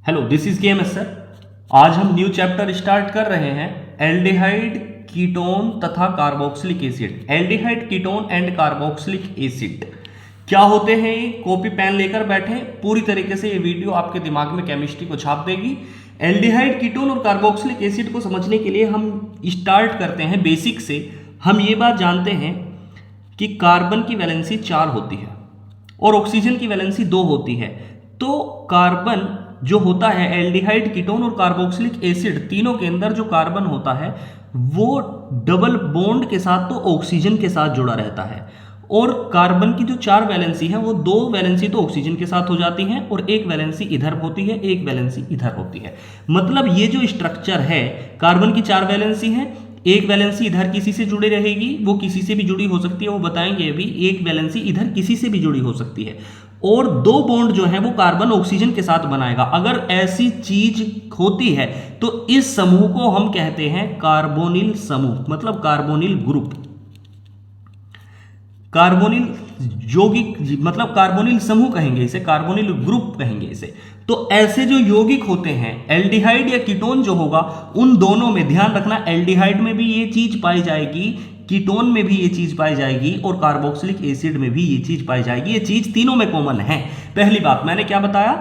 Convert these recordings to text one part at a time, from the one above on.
Hello, this is KMS sir. आज हम new chapter start कर रहे हैं एल्डिहाइड, कीटोन तथा carboxylic acid. Aldehyde, ketone and carboxylic acid क्या होते हैं? ये कॉपी पेन लेकर बैठे, पूरी तरीके से ये वीडियो आपके दिमाग में केमिस्ट्री को छाप देगी। एल्डिहाइड, कीटोन और कार्बोक्सिलिक एसिड को समझने के लिए हम स्टार्ट करते हैं बेसिक से। हम ये बात जानते हैं कि कार्बन की वैलेंसी 4 होती है और ऑक्सीजन की वैलेंसी 2 होती है। तो कार्बन जो होता है, एल्डिहाइड, कीटोन और कार्बोक्सिलिक एसिड तीनों के अंदर जो कार्बन होता है वो डबल बॉन्ड के साथ तो ऑक्सीजन के साथ जुड़ा रहता है। और कार्बन की जो 4 वैलेंसी है वो 2 वैलेंसी तो ऑक्सीजन के साथ हो जाती हैं और 1 वैलेंसी इधर होती है, 1 वैलेंसी इधर होती है। मतलब ये जो स्ट्रक्चर है, कार्बन की 4 वैलेंसी है, 1 वैलेंसी इधर किसी से जुड़ी रहेगी, वो किसी से भी जुड़ी हो सकती है, वो बताएंगे अभी। 1 वैलेंसी इधर किसी से भी जुड़ी हो सकती है और 2 बॉन्ड जो है वो कार्बन ऑक्सीजन के साथ बनाएगा। अगर ऐसी चीज होती है तो इस समूह को हम कहते हैं कार्बोनिल समूह, मतलब कार्बोनिल ग्रुप। कार्बोनिल यौगिक मतलब कार्बोनिल समूह कहेंगे इसे, कार्बोनिल ग्रुप कहेंगे इसे। तो ऐसे जो यौगिक होते हैं, एल्डिहाइड या कीटोन जो होगा, उन दोनों में ध्यान रखना, एल्डिहाइड में भी ये चीज पाई जाएगी, कीटोन में भी ये चीज पाई जाएगी और कार्बोक्सिलिक एसिड में भी ये चीज पाई जाएगी। ये चीज तीनों में कॉमन है। पहली बात मैंने क्या बताया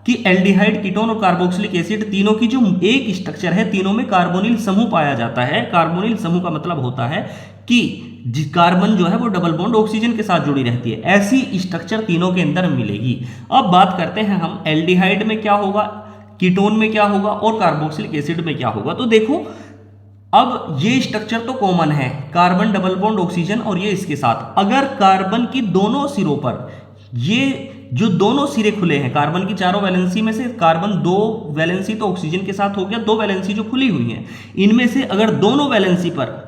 कि एल्डिहाइड, कीटोन और कार्बोक्सिलिक एसिड तीनों की जो एक स्ट्रक्चर है, तीनों में कार्बोनिल समूह पाया जाता है। कार्बोनिल समूह का मतलब होता है कि कार्बन जो है वो डबल बॉन्ड ऑक्सीजन के साथ जुड़ी रहती है। ऐसी स्ट्रक्चर तीनों के अंदर मिलेगी। अब बात करते हैं हम एल्डिहाइड में क्या होगा, कीटोन में क्या होगा और कार्बोक्सिलिक एसिड में क्या होगा। तो देखो, अब ये स्ट्रक्चर तो कॉमन है, कार्बन डबल बॉन्ड ऑक्सीजन और ये इसके साथ। अगर कार्बन की दोनों सिरों पर, ये जो दोनों सिरे खुले हैं, कार्बन की 4 वैलेंसी में से कार्बन 2 वैलेंसी तो ऑक्सीजन के साथ हो गया, 2 वैलेंसी जो खुली हुई हैं, इनमें से अगर दोनों वैलेंसी पर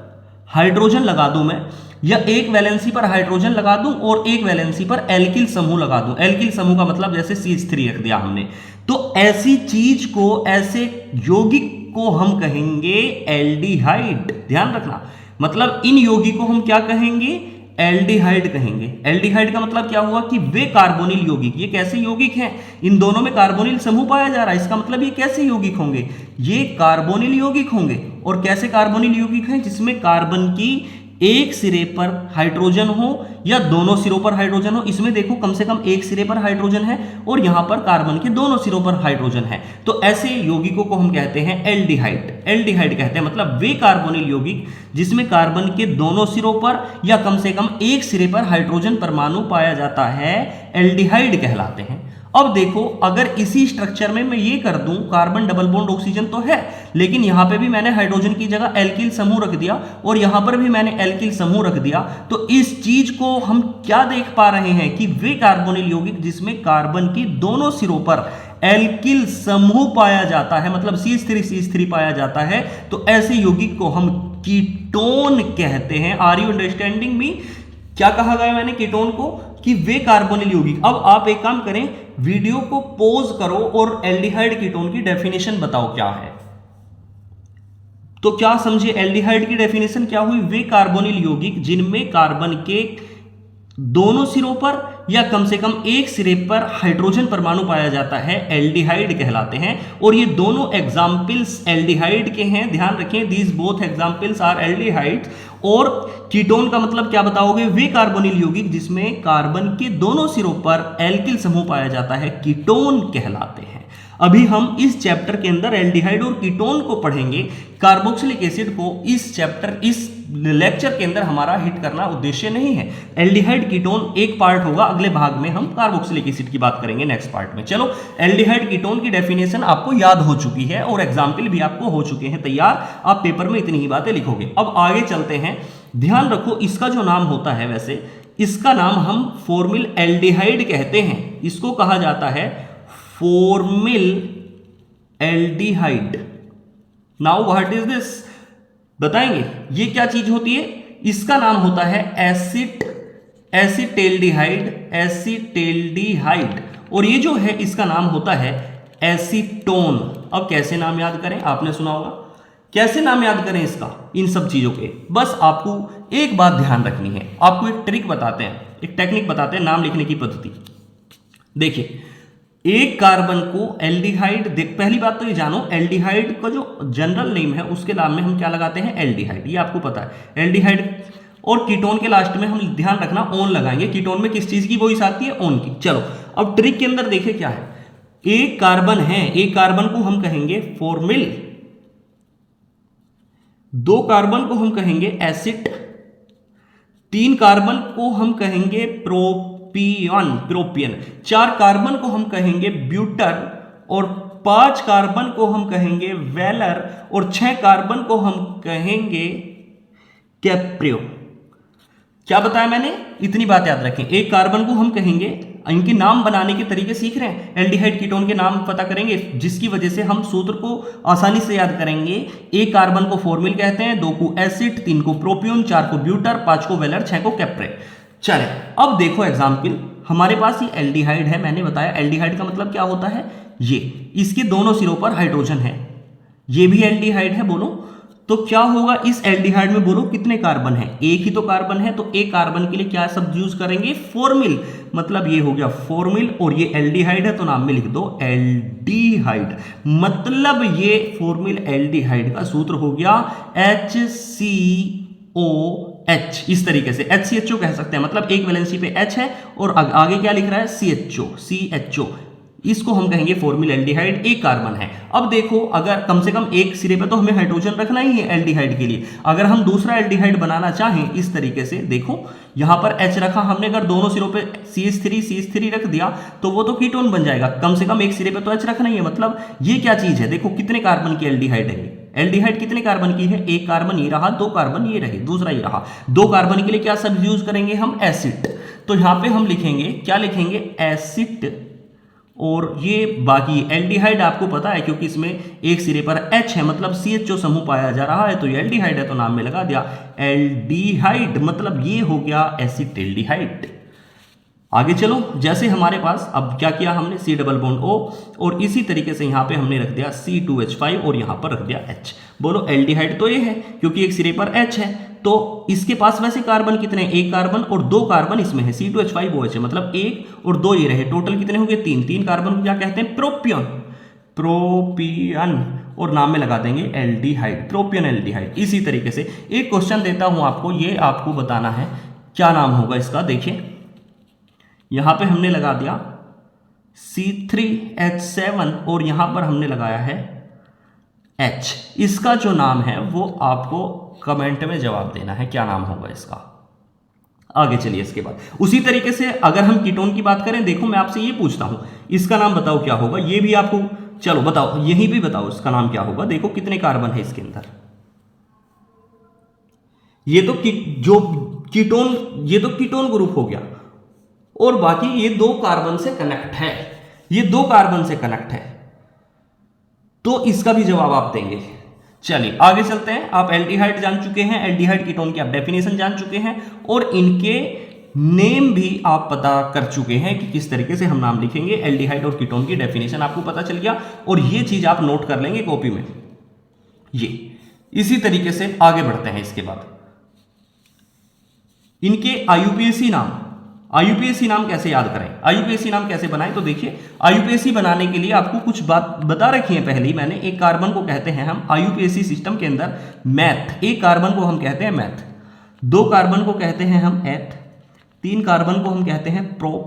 हाइड्रोजन लगा दूं मैं, या 1 वैलेंसी पर हाइड्रोजन लगा दूं और 1 वैलेंसी पर एल्किल समूह लगा दूं। एल्किल समूह का मतलब जैसे CH3 रख दिया हमने, तो ऐसी चीज को, ऐसे यौगिक को हम कहेंगे एल्डिहाइड। ध्यान रखना, मतलब इन यौगिक को हम क्या कहेंगे? एल्डिहाइड कहेंगे। एल्डिहाइड का मतलब क्या हुआ कि वे कार्बोनिल यौगिक। ये कैसे यौगिक हैं? इन दोनों में कार्बोनिल समूह पाया जा रहा है, इसका मतलब ये कैसे यौगिक होंगे? ये कार्बोनिल यौगिक होंगे। और कैसे कार्बोनिल यौगिक हैं? जिसमें कार्बन की एक सिरे पर हाइड्रोजन हो या दोनों सिरों पर हाइड्रोजन हो। इसमें देखो कम से कम एक सिरे पर हाइड्रोजन है और यहां पर कार्बन के दोनों सिरों पर हाइड्रोजन है। तो ऐसे यौगिकों को हम कहते हैं एल्डिहाइड। एल्डिहाइड कहते हैं मतलब वे कार्बोनिल यौगिक जिसमें कार्बन के दोनों सिरों पर या कम से कम एक सिरे पर हाइड्रोजन परमाणु पाया जाता है, एल्डिहाइड कहलाते हैं। अब देखो, अगर इसी स्ट्रक्चर में मैं ये कर दूं, कार्बन डबल बॉन्ड ऑक्सीजन तो है, लेकिन यहां पे भी मैंने हाइड्रोजन की जगह एल्किल समूह रख दिया और यहां पर भी मैंने एल्किल समूह रख दिया, तो इस चीज को हम क्या देख पा रहे हैं कि वे कार्बोनिल यौगिक जिसमें कार्बन की दोनों सिरों पर एल्किल समूह पाया जाता है, मतलब CH3 पाया जाता है, तो ऐसे यौगिक को हम कीटोन कहते हैं। Are you understanding me? क्या कहा गया मैंने कीटोन को? कि वे कार्बोनिल यौगिक। अब आप एक काम करें, वीडियो को पॉज करो और एल्डिहाइड, कीटोन की डेफिनेशन बताओ क्या है। तो क्या समझे? एल्डिहाइड की डेफिनेशन क्या हुई? वे कार्बोनिल यौगिक जिनमें कार्बन के दोनों सिरों पर या कम से कम एक सिरे पर हाइड्रोजन परमाणु पाया जाता है, एल्डिहाइड कहलाते हैं। और ये दोनों एग्जाम्पल्स एल्डिहाइड के हैं, ध्यान रखें, these both examples are aldehyde. और कीटोन का मतलब क्या बताओगे? वे कार्बोनिल यौगिक जिसमें कार्बन के दोनों सिरों पर एल्किल समूह पाया जाता है, कीटोन कहलाते हैं। अभी हम इस चैप्टर के अंदर एल्डिहाइड और कीटोन को पढ़ेंगे। कार्बोक्सिलिक एसिड को इस चैप्टर, इस लेक्चर के अंदर हमारा हिट करना उद्देश्य नहीं है। एल्डिहाइड, कीटोन एक पार्ट होगा, अगले भाग में हम कार्बोक्सिलिक एसिड की बात करेंगे नेक्स्ट पार्ट में। चलो, एल्डिहाइड, कीटोन की डेफिनेशन आपको याद हो चुकी है और एग्जाम्पल भी आपको हो चुके हैं तैयार। आप पेपर में इतनी ही बातें लिखोगे। अब आगे चलते हैं। ध्यान रखो, इसका जो नाम होता है, वैसे इसका नाम हम फॉर्मिल एल्डिहाइड कहते हैं। इसको कहा जाता है formal aldehyde. Now what is this? बताएंगे ये क्या चीज होती है? इसका नाम होता है एसिटेल्डिहाइड। और ये जो है इसका नाम होता है एसीटोन। अब कैसे नाम याद करें? आपने सुना होगा, कैसे नाम याद करें इसका? इन सब चीजों के बस आपको एक बात ध्यान रखनी है। आपको एक ट्रिक बताते हैं, एक टेक्निक बताते हैं नाम लिखने की पद्धति। देखिए, एक कार्बन को एल्डिहाइड, देख पहली बात तो ये जानो, एल्डिहाइड का जो जनरल नेम है उसके नाम में हम क्या लगाते हैं, एल्डिहाइड, ये आपको पता है एल्डिहाइड। और कीटोन के लास्ट में हम ध्यान रखना ओन लगाएंगे, कीटोन में किस चीज की वॉइस आती है, ओन की। चलो अब ट्रिक के अंदर देखें क्या है, एक कार्बन है, एक कार्बन को हम कहेंगे फॉर्मिल, दो कार्बन को हम कहेंगे एसिड, तीन कार्बन को हम कहेंगे प्रोपियन, चार कार्बन को हम कहेंगे ब्यूटर, और पांच कार्बन को हम कहेंगे वेलर, और छह कार्बन को हम कहेंगे कैप्रियो। क्या बताया मैंने, इतनी बात याद रखें। एक कार्बन को हम कहेंगे, इनके नाम बनाने के तरीके सीख रहे हैं, एल्डिहाइड कीटोन के नाम पता करेंगे जिसकी वजह से हम सूत्र को आसानी से याद करेंगे। एक कार्बन को फॉर्मिल कहते हैं, दो को एसिड, तीन को प्रोपियन, चार को ब्यूटर, पांच को वेलर, छह को कैप्रे। चले अब देखो एग्जाम्पल, हमारे पास ये एल्डिहाइड है, मैंने बताया एल्डिहाइड का मतलब क्या होता है, ये इसके दोनों सिरों पर हाइड्रोजन है, ये भी एल्डिहाइड है, बोलो तो क्या होगा इस एल्डिहाइड में, बोलो कितने कार्बन है, एक ही तो कार्बन है, तो एक कार्बन के लिए क्या शब्द यूज करेंगे, फॉर्मिल, मतलब ये हो गया फॉर्मिल, और ये एल्डिहाइड है तो नाम में लिख दो एल्डिहाइड, मतलब ये फॉर्मिल एल्डिहाइड का सूत्र हो गया HCOH, इस तरीके से HCHO कह सकते हैं, मतलब एक वैलेंसी पे H है और आगे क्या लिख रहा है CHO, इसको हम कहेंगे फॉर्मिल एल्डिहाइड, एक कार्बन है। अब देखो अगर कम से कम एक सिरे पे तो हमें हाइड्रोजन रखना ही है एल्डिहाइड के लिए, अगर हम दूसरा एल्डिहाइड बनाना चाहें इस तरीके से, देखो यहां पर H रखा हमने, अगर दोनों सिरों पे CH3 रख दिया तो वो तो कीटोन बन जाएगा, कम से कम एक सिरे पे तो H रखना ही है, मतलब ये क्या चीज है, देखो कितने कार्बन की एल्डिहाइड है, एल्डिहाइड कितने कार्बन की है, एक कार्बन ये रहा, दो कार्बन ये रहे, दूसरा ये रहा, दो कार्बन के लिए क्या शब्द यूज करेंगे हम, एसिड, तो यहां पे हम लिखेंगे क्या लिखेंगे, एसिड, और ये बाकी एल्डिहाइड आपको पता है क्योंकि इसमें एक सिरे पर H है, मतलब CHO समूह पाया जा रहा है, तो ये एल्डिहाइड है तो नाम में लगा दिया एल्डिहाइड, मतलब ये हो गया एसिटेल्डिहाइड। आगे चलो, जैसे हमारे पास अब क्या किया हमने, C डबल बॉन्ड O, और इसी तरीके से यहां पे हमने रख दिया C2H5 और यहां पर रख दिया H, बोलो एल्डिहाइड तो ये है क्योंकि एक सिरे पर H है, तो इसके पास वैसे कार्बन कितने, एक कार्बन और दो कार्बन इसमें है, C2H5OH है, मतलब एक और दो ये रहे, टोटल कितने हो गए, तीन कार्बन को क्या कहते हैं, प्रोपियन, और नाम में लगा देंगे एल्डिहाइड, प्रोपियन एल्डिहाइड। इसी तरीके से एक क्वेश्चन देता हूं आपको, ये आपको बताना है क्या नाम होगा इसका, देखिए यहां पे हमने लगा दिया C3H7 और यहां पर हमने लगाया है H, इसका जो नाम है वो आपको कमेंट में जवाब देना है, क्या नाम होगा इसका। आगे चलिए, इसके बाद उसी तरीके से अगर हम कीटोन की बात करें, देखो मैं आपसे ये पूछता हूं इसका नाम बताओ क्या होगा, ये भी आपको, चलो बताओ, यही भी बताओ इसका नाम क्या होगा, देखो कितने कार्बन है इसके अंदर, ये तो कीटोन ग्रुप हो गया, और बाकी ये दो कार्बन से कनेक्ट है, ये दो कार्बन से कनेक्ट है, तो इसका भी जवाब आप देंगे। चलिए आगे चलते हैं, आप एल्डिहाइड जान चुके हैं, एल्डिहाइड कीटोन की आप डेफिनेशन जान चुके हैं, और इनके नेम भी आप पता कर चुके हैं कि किस तरीके से हम नाम लिखेंगे, एल्डिहाइड और कीटोन की डेफिनेशन आपको पता चल गया, और ये चीज आप नोट कर लेंगे कॉपी में। ये इसी तरीके से आगे बढ़ते हैं, इसके बाद इनके आईयूपीएसी नाम कैसे याद करें, आईयूपीएसी नाम कैसे बनाएं, तो देखिए आईयूपीएसी बनाने के लिए आपको कुछ बात बता रखी है पहले ही मैंने। एक कार्बन को कहते हैं हम आईयूपीएसी सिस्टम के अंदर मैथ, एक कार्बन को हम कहते हैं मैथ, दो कार्बन को कहते हैं हम एथ, तीन कार्बन को हम कहते हैं प्रोप,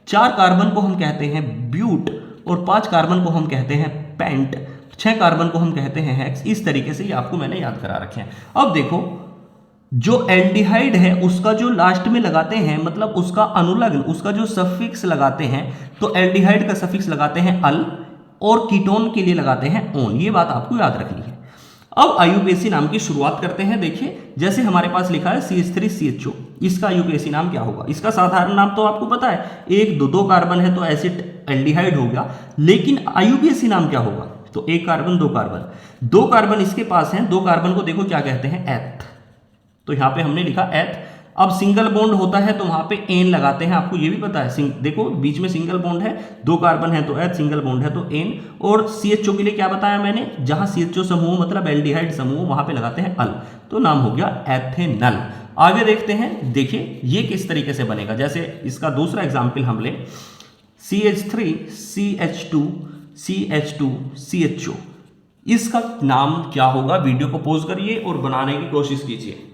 चार कार्बन को हम कहते हैं ब्यूट, और पांच कार्बन को हम कहते हैं पेंट, छह कार्बन को हम कहते हैं हेक्स। इस तरीके से ये आपको मैंने याद करा रखे हैं। अब देखो जो एल्डिहाइड है उसका जो लास्ट में लगाते हैं, मतलब उसका अनुलग्न, उसका जो सफिक्स लगाते हैं, तो एल्डिहाइड का सफिक्स लगाते हैं अल, और कीटोन के लिए लगाते हैं ओन, ये बात आपको याद रखनी है। अब आईयूपीएसी नाम की शुरुआत करते हैं। देखिए जैसे हमारे पास लिखा है CH3CHO, इसका आईयूपीएसी नाम क्या होगा, इसका साधारण नाम तो आपको पता है, एक दो कार्बन है तो एसिड एल्डिहाइड हो गया, लेकिन आईयूपीएसी नाम क्या होगा, तो एक कार्बन दो कार्बन इसके पास हैं, दो कार्बन को देखो क्या कहते हैं, एथ, तो यहां पे हमने लिखा एथ। अब सिंगल बॉन्ड होता है तो वहां पे एन लगाते हैं, आपको ये भी पता है, देखो बीच में सिंगल बॉन्ड है, दो कार्बन है तो एथ, सिंगल बॉन्ड है तो एन, और CHO के लिए क्या बताया मैंने, जहां CHO समूह मतलब एल्डिहाइड समूह, वहां पे लगाते हैं अल, तो नाम हो गया एथेनल। आगे देखते हैं, देखिए ये किस तरीके से बनेगा, जैसे इसका दूसरा एग्जाम्पल हम ले, CH3 CH2 CH2 CHO, इसका नाम क्या होगा? वीडियो को पॉज करिए और बनाने की कोशिश कीजिए।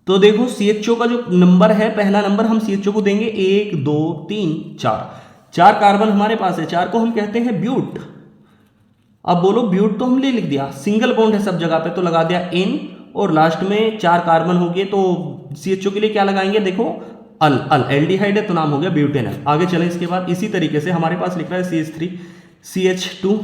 तो देखो CHO का जो नंबर है, पहला नंबर हम CHO को देंगे 1 2 3 4, 4 कार्बन हमारे पास है, 4 को हम कहते हैं ब्यूट। अब बोलो ब्यूट तो हमने लिख दिया, सिंगल बॉन्ड है सब जगह पे तो लगा दिया N, और लास्ट में 4 कार्बन हो गए तो CHO के लिए क्या लगाएंगे? देखो अल एल्डिहाइड है तो नाम हो गया ब्यूटेनल। आगे चले इसके बाद इसी तरीके से हमारे पास लिख रहा है CH3 CH2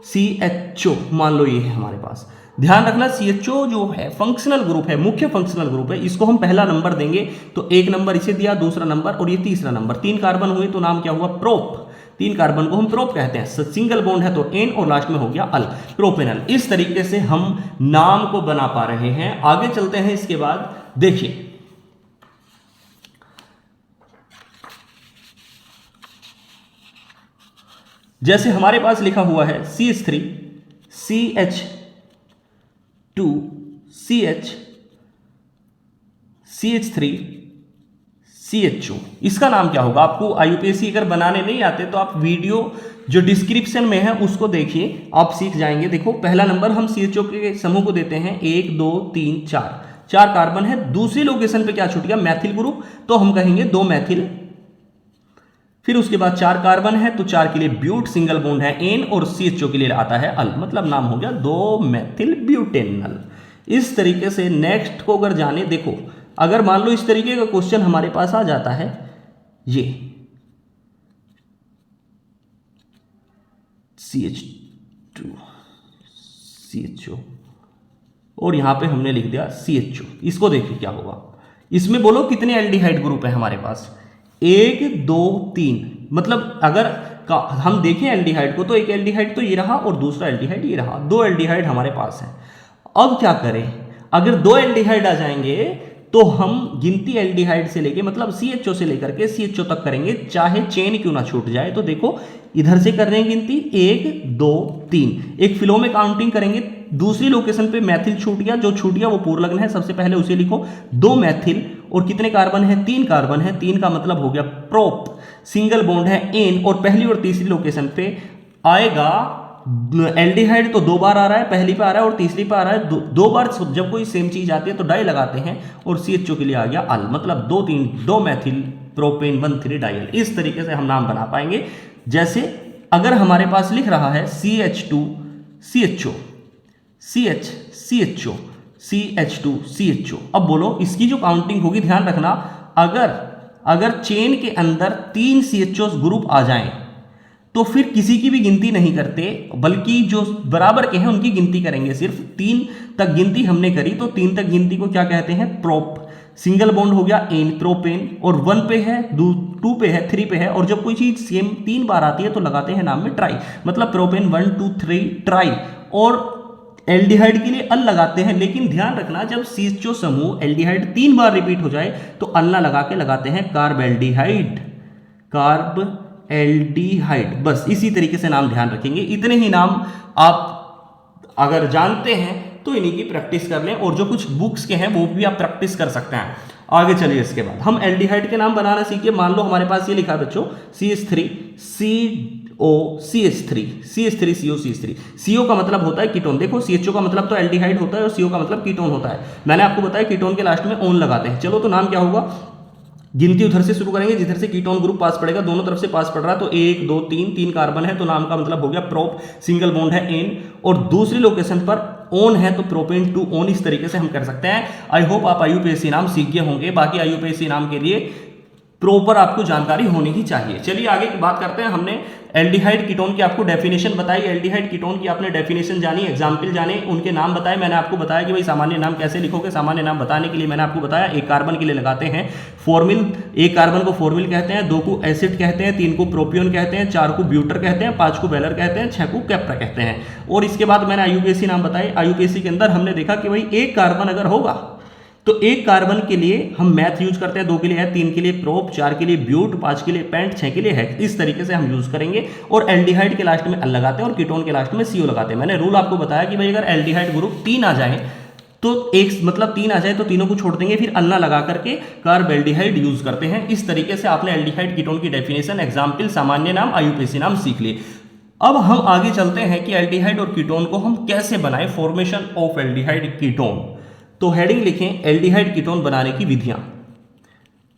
CHO, मान लो ये है हमारे पास। ध्यान रखना CHO जो है फंक्शनल ग्रुप है, मुख्य फंक्शनल ग्रुप है, इसको हम पहला नंबर देंगे तो 1 नंबर इसे दिया, दूसरा नंबर और ये तीसरा नंबर। 3 कार्बन हुए तो नाम क्या हुआ? प्रोप। 3 कार्बन को हम प्रोप कहते हैं। सिंगल बॉन्ड है तो N और लास्ट में हो गया अल, प्रोपेनल। इस तरीके से हम नाम को बना पा रहे हैं। आगे चलते हैं इसके बाद, देखिए जैसे हमारे पास लिखा हुआ है CH3 CH2 CH3 CHO, इसका नाम क्या होगा? आपको IUPAC अगर बनाने नहीं आते तो आप वीडियो जो डिस्क्रिप्शन में है उसको देखिए, आप सीख जाएंगे। देखो पहला नंबर हम CHO के समूह को देते हैं 1 2 3 4, 4 कार्बन है। दूसरी लोकेशन पे क्या छूट गया? मैथिल ग्रुप, तो हम कहेंगे 2 मैथिल। फिर उसके बाद 4 कार्बन है तो 4 के लिए ब्यूट, सिंगल बॉन्ड है N, और CHO के लिए आता है अल, मतलब नाम हो गया 2 मैथिल ब्यूटेनल। इस तरीके से नेक्स्ट को अगर जाने, देखो अगर मान लो इस तरीके का क्वेश्चन हमारे पास आ जाता है, ये CH2 CHO और यहां पे हमने लिख दिया CHO, इसको देखिए क्या होगा। इसमें बोलो कितने एल्डिहाइड ग्रुप है हमारे पास? 1 2 3, मतलब अगर हम देखें एल्डिहाइड को तो एक एल्डिहाइड तो ये रहा और दूसरा एल्डिहाइड ये रहा, 2 एल्डिहाइड हमारे पास है। अब क्या करें? अगर 2 एल्डिहाइड आ जाएंगे तो हम गिनती एल्डिहाइड से लेके, मतलब CHO से लेकर के CHO तक करेंगे, चाहे चेन क्यों ना छूट जाए। तो देखो इधर से कर रहे हैं गिनती 1 2 3, एक फ्लो में काउंटिंग करेंगे। दूसरी लोकेशन पे मैथिल छूट गया, जो छूट गया वो पूर्वलग्न है, सबसे पहले उसे लिखो। 2 मैथिल और कितने कार्बन है? 3 कार्बन है, 3 का मतलब हो गया प्रोप, सिंगल बॉन्ड है N, और पहली और तीसरी लोकेशन पे आएगा एल्डिहाइड तो 2 बार आ रहा है, पहली पे आ रहा है और तीसरी पे आ रहा है। 2 बार जब कोई सेम चीज आती है तो डाई लगाते हैं, और CHO के लिए आ गया अल, मतलब 2 3 2 मैथिल प्रोपेन 1 3 डायल। इस तरीके से हम नाम बना पाएंगे। जैसे अगर हमारे पास लिख रहा है CH2 CHO CHO CH2 CHO, अब बोलो इसकी जो काउंटिंग होगी, ध्यान रखना, अगर चेन के अंदर 3 CHO ग्रुप आ जाएं तो फिर किसी की भी गिनती नहीं करते, बल्कि जो बराबर के हैं उनकी गिनती करेंगे। सिर्फ 3 तक गिनती हमने करी तो 3 तक गिनती को क्या कहते हैं? प्रोप। सिंगल बॉन्ड हो गया N, प्रोपेन, और 1 पे है, 2 पे है, 3 पे है, और जब कोई चीज सेम 3 बार आती है तो लगाते हैं नाम में ट्राई, मतलब प्रोपेन 1 2 3 ट्राई। और एल्डिहाइड के लिए अल लगाते हैं, लेकिन ध्यान रखना जब CHO समूह एल्डिहाइड 3 बार रिपीट हो जाए तो अल ना लगा के लगाते हैं कार्ब एल्डिहाइड। बस इसी तरीके से नाम ध्यान रखेंगे। इतने ही नाम आप अगर जानते हैं तो इन्हीं की प्रैक्टिस कर लें, और जो कुछ बुक्स के हैं वो भी आप प्रैक्टिस कर सकते हैं। आगे चलिए इसके बाद हम एल्डिहाइड के नाम बनाना सीखिए। मान लो हमारे पास ये लिखा है बच्चों CH3 COCH3 CO का मतलब होता है कीटोन। देखो CHO का मतलब तो एल्डिहाइड होता है और CO का मतलब कीटोन होता है। मैंने आपको बताया कीटोन के लास्ट में ओन लगाते हैं। चलो तो नाम क्या होगा? गिनती उधर से शुरू करेंगे जिधर से कीटोन ग्रुप पास पड़ेगा, दोनों तरफ से पास पड़ रहा है तो 1 2 3 कार्बन है तो नाम का मतलब हो गया प्रोप, सिंगल बॉन्ड है N, और दूसरी लोकेशन पर ओन है तो प्रोपेन 2 ओन। इस तरीके से हम कर सकते हैं। आई होप आप IUPAC नाम सीख गए होंगे। बाकी IUPAC नाम के लिए प्रॉपर आपको जानकारी होनी ही चाहिए। चलिए आगे की बात करते हैं। हमने एल्डिहाइड कीटोन की आपको डेफिनेशन बताई, एल्डिहाइड कीटोन की आपने डेफिनेशन जानी, एग्जाम्पल जाने, उनके नाम बताए। मैंने आपको बताया कि भाई सामान्य नाम कैसे लिखोगे। सामान्य नाम बताने के लिए मैंने आपको बताया, एक कार्बन के लिए लगाते हैं फॉर्मिल, एक कार्बन को फॉर्मिल कहते हैं, 2 को एसिड कहते हैं, 3 को प्रोपियोन कहते हैं, 4 को ब्यूटर कहते हैं, 5 को वेलर कहते हैं, 6 को कैप्रा कहते हैं। और इसके बाद मैंने IUPAC नाम बताए। IUPAC के अंदर हमने देखा कि भाई एक कार्बन अगर होगा तो एक कार्बन के लिए हम मैथ यूज करते हैं, 2 के लिए है, 3 के लिए प्रोप, 4 के लिए ब्यूट, 5 के लिए पेंट, 6 के लिए हेक्स। इस तरीके से हम यूज करेंगे। और एल्डिहाइड के लास्ट में अल लगाते हैं और कीटोन के लास्ट में CO लगाते हैं। मैंने रूल आपको बताया कि भाई अगर एल्डिहाइड ग्रुप 3 आ जाए तो एक मतलब 3 आ जाए तो तीनों को छोड़ देंगे, फिर अल्ना लगा करके कार्बेल्डिहाइड यूज करते हैं। इस तरीके से आपने एल्डिहाइड कीटोन की डेफिनेशन, एग्जाम्पल, सामान्य नाम, आईयूपीएसी नाम सीख लिए। अब हम आगे चलते हैं कि एल्डिहाइड और कीटोन को हम कैसे बनाएं, फॉर्मेशन ऑफ एल्डिहाइड कीटोन। तो हेडिंग लिखें एल्डिहाइड कीटोन बनाने की विधियां।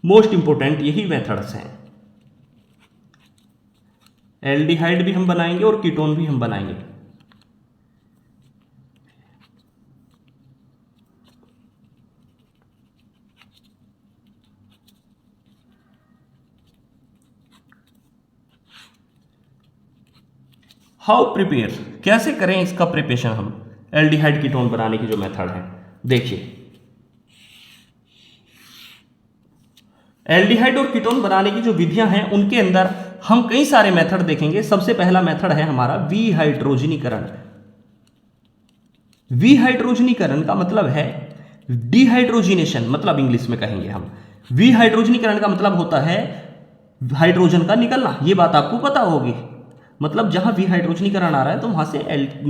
मोस्ट इंपोर्टेंट यही मेथड्स हैं। एल्डिहाइड भी हम बनाएंगे और कीटोन भी हम बनाएंगे। हाउ प्रिपेयर, कैसे करें इसका प्रिपरेशन हम एल्डिहाइड कीटोन बनाने की जो मेथड है। देखिए एल्डिहाइड और कीटोन बनाने की जो विधियां हैं उनके अंदर हम कई सारे मेथड देखेंगे। सबसे पहला मेथड है हमारा विहाइड्रोजनीकरण। विहाइड्रोजनीकरण का मतलब है डिहाइड्रोजिनेशन, मतलब इंग्लिश में कहेंगे हम। विहाइड्रोजनीकरण का मतलब होता है हाइड्रोजन का निकलना, ये बात आपको पता होगी। मतलब जहां विहाइड्रोजनीकरण आ रहा है तो वहां से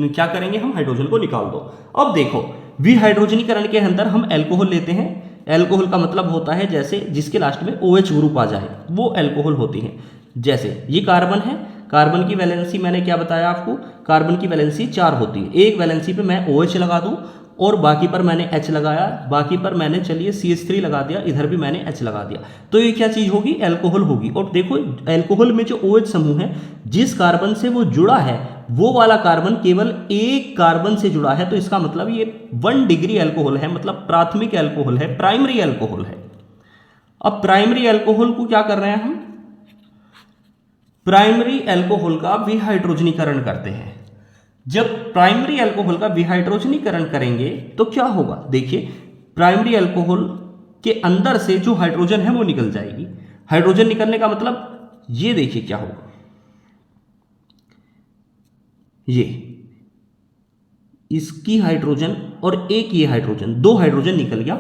क्या करेंगे हम, हाइड्रोजन को निकाल दो। अब देखो विहाइड्रोजनीकरण के अंदर हम एल्कोहल लेते हैं। एल्कोहल का मतलब होता है जैसे जिसके लास्ट में OH ग्रुप आ जाए वो एल्कोहल होती है। जैसे ये कार्बन है, कार्बन की वैलेंसी मैंने क्या बताया आपको, कार्बन की वैलेंसी 4 होती है। एक वैलेंसी पे मैं OH लगा दूं और बाकी पर मैंने H लगाया, बाकी पर मैंने चलिए CH3 लगा दिया, इधर भी मैंने H लगा दिया, तो ये क्या चीज होगी, एल्कोहल होगी। और देखो एल्कोहल में जो OH समूह है जिस कार्बन से वो जुड़ा है वो वाला कार्बन केवल एक कार्बन से जुड़ा है, तो इसका मतलब ये 1 डिग्री एल्कोहल है, मतलब प्राथमिक एल्कोहल है, प्राइमरी एल्कोहल है। अब प्राइमरी एल्कोहल को क्या कर रहे हैं हम, प्राइमरी एल्कोहल का विहाइड्रोजनीकरण करते हैं। जब प्राइमरी एल्कोहल का विहाइड्रोजनीकरण करेंगे तो क्या होगा, देखिए प्राइमरी एल्कोहल के अंदर से जो हाइड्रोजन है वो निकल जाएगी। हाइड्रोजन निकलने का मतलब ये देखिए क्या होगा, ये इसकी हाइड्रोजन और एक ये हाइड्रोजन, 2 हाइड्रोजन निकल गया।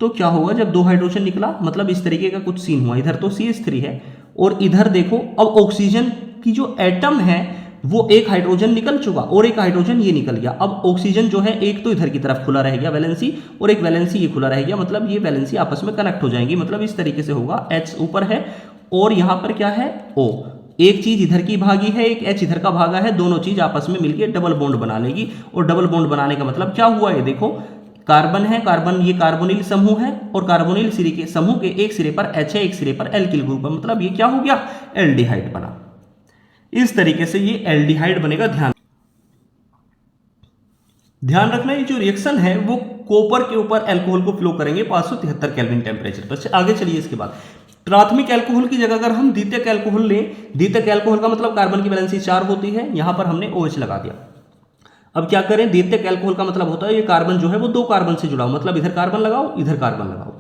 तो क्या होगा जब 2 हाइड्रोजन निकला, मतलब इस तरीके का कुछ सीन हुआ। इधर तो CH3 है और इधर देखो अब ऑक्सीजन की जो एटम है वो एक हाइड्रोजन निकल चुका और एक हाइड्रोजन ये निकल गया। अब ऑक्सीजन जो है एक तो इधर की तरफ खुला रह गया वैलेंसी, और एक वैलेंसी ये खुला रह गया, मतलब ये वैलेंसी आपस में कनेक्ट हो जाएंगी। मतलब इस तरीके से होगा, H ऊपर है और यहां पर क्या है O, एक चीज इधर की भागी है, एक H इधर का भागा है, दोनों चीज आपस में मिलकर डबल बॉन्ड बना लेगी। और डबल बॉन्ड बनाने का मतलब क्या हुआ, ये देखो कार्बन है, कार्बन ये कार्बोनिल समूह है और कार्बोनिल सिरे के समूह के एक सिरे पर H है, एक सिरे पर एल्किल ग्रुप है, मतलब ये क्या हो गया, एल्डिहाइड बना। इस तरीके से ये एल्डिहाइड बनेगा। ध्यान रखना ये जो रिएक्शन है वो कॉपर के ऊपर अल्कोहल को फ्लो करेंगे 573 केल्विन टेम्परेचर पर। आगे चलिए इसके बाद प्राथमिक अल्कोहल की जगह अगर हम द्वितीयक अल्कोहल लें, द्वितीयक अल्कोहल का मतलब कार्बन की वैलेंसी 4 होती है, यहां पर हमने OH लगा दिया। अब क्या करें, द्वितीयक अल्कोहल का मतलब होता है ये कार्बन जो है वो 2 कार्बन से जुड़ा हो, मतलब इधर कार्बन लगाओ इधर कार्बन लगाओ,